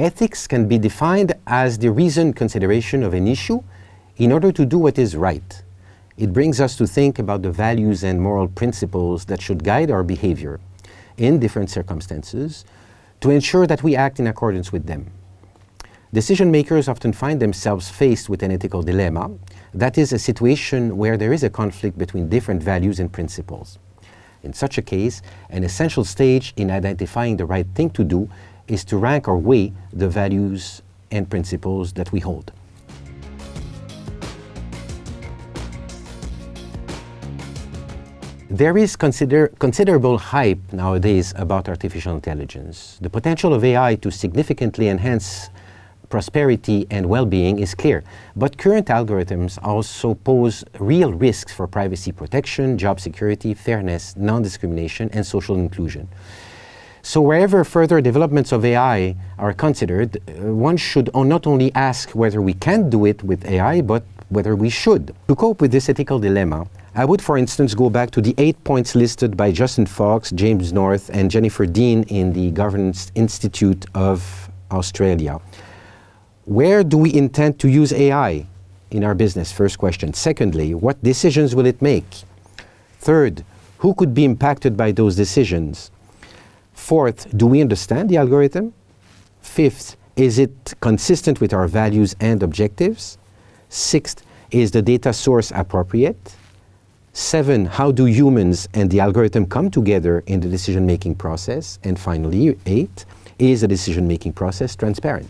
Ethics can be defined as the reasoned consideration of an issue in order to do what is right. It brings us to think about the values and moral principles that should guide our behavior in different circumstances to ensure that we act in accordance with them. Decision makers often find themselves faced with an ethical dilemma, that is, a situation where there is a conflict between different values and principles. In such a case, an essential stage in identifying the right thing to do is to rank or weigh the values and principles that we hold. There is considerable hype nowadays about artificial intelligence. The potential of AI to significantly enhance prosperity and well-being is clear, but current algorithms also pose real risks for privacy protection, job security, fairness, non-discrimination, and social inclusion. So wherever further developments of AI are considered, one should not only ask whether we can do it with AI, but whether we should. To cope with this ethical dilemma, I would, for instance, go back to the 8 points listed by Justin Fox, James North, and Jennifer Dean in the Governance Institute of Australia. Where do we intend to use AI in our business? First question. Secondly, what decisions will it make? Third, who could be impacted by those decisions? Fourth, do we understand the algorithm? Fifth, is it consistent with our values and objectives? Sixth, is the data source appropriate? 7, how do humans and the algorithm come together in the decision-making process? And finally, 8, is the decision-making process transparent?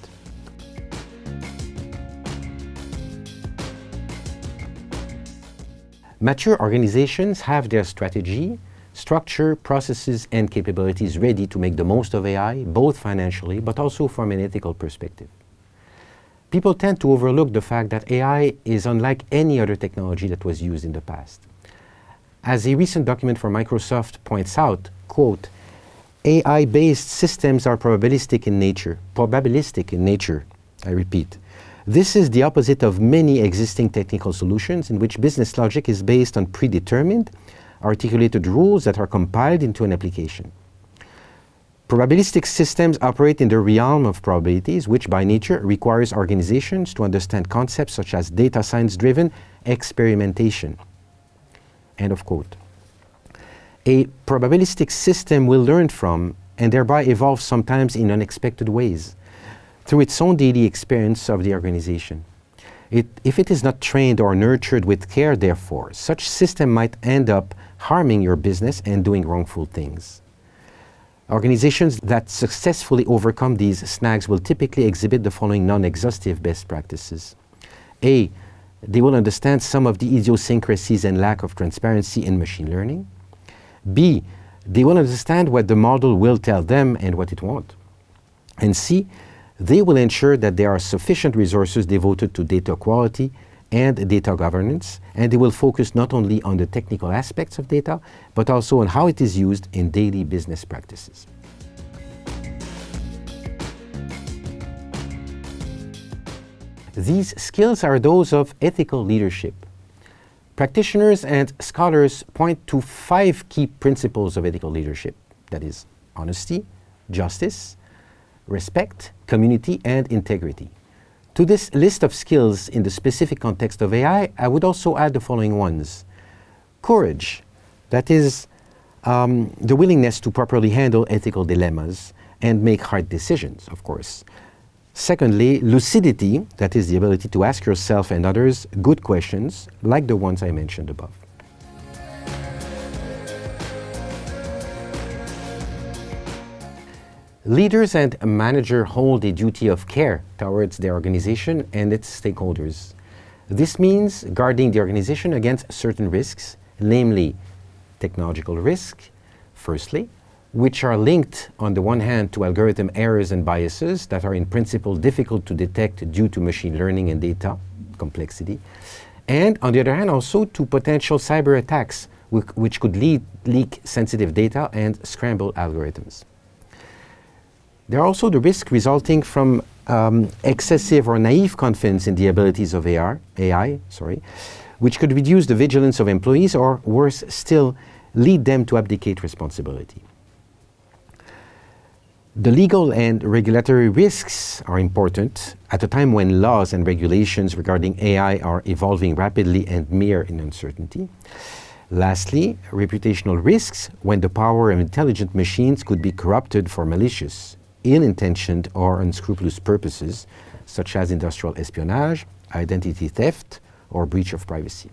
Mature organizations have their strategy, structure, processes, and capabilities ready to make the most of AI, both financially but also from an ethical perspective. People tend to overlook the fact that AI is unlike any other technology that was used in the past. As a recent document from Microsoft points out, quote, AI-based systems are probabilistic in nature, I repeat. This is the opposite of many existing technical solutions in which business logic is based on predetermined, articulated rules that are compiled into an application. Probabilistic systems operate in the realm of probabilities, which by nature requires organizations to understand concepts such as data science-driven experimentation. End of quote. A probabilistic system will learn from and thereby evolve sometimes in unexpected ways through its own daily experience of the organization. If it is not trained or nurtured with care, therefore, such system might end up harming your business and doing wrongful things. Organizations that successfully overcome these snags will typically exhibit the following non-exhaustive best practices. A, they will understand some of the idiosyncrasies and lack of transparency in machine learning. B, they will understand what the model will tell them and what it won't. And C, they will ensure that there are sufficient resources devoted to data quality and data governance, and they will focus not only on the technical aspects of data, but also on how it is used in daily business practices. These skills are those of ethical leadership. Practitioners and scholars point to 5 key principles of ethical leadership, that is, honesty, justice, respect, community, and integrity. To this list of skills in the specific context of AI, I would also add the following ones. Courage, that is, the willingness to properly handle ethical dilemmas and make hard decisions, of course. Secondly, lucidity, that is the ability to ask yourself and others good questions, like the ones I mentioned above. Leaders and a manager hold a duty of care towards their organization and its stakeholders. This means guarding the organization against certain risks, namely technological risk, firstly, which are linked on the one hand to algorithm errors and biases that are in principle difficult to detect due to machine learning and data complexity, and on the other hand also to potential cyber attacks which could leak sensitive data and scramble algorithms. There are also the risks resulting from excessive or naive confidence in the abilities of AI, which could reduce the vigilance of employees or, worse still, lead them to abdicate responsibility. The legal and regulatory risks are important at a time when laws and regulations regarding AI are evolving rapidly and mirror in uncertainty. Lastly, reputational risks when the power of intelligent machines could be corrupted for malicious, ill-intentioned or unscrupulous purposes, such as industrial espionage, identity theft, or breach of privacy.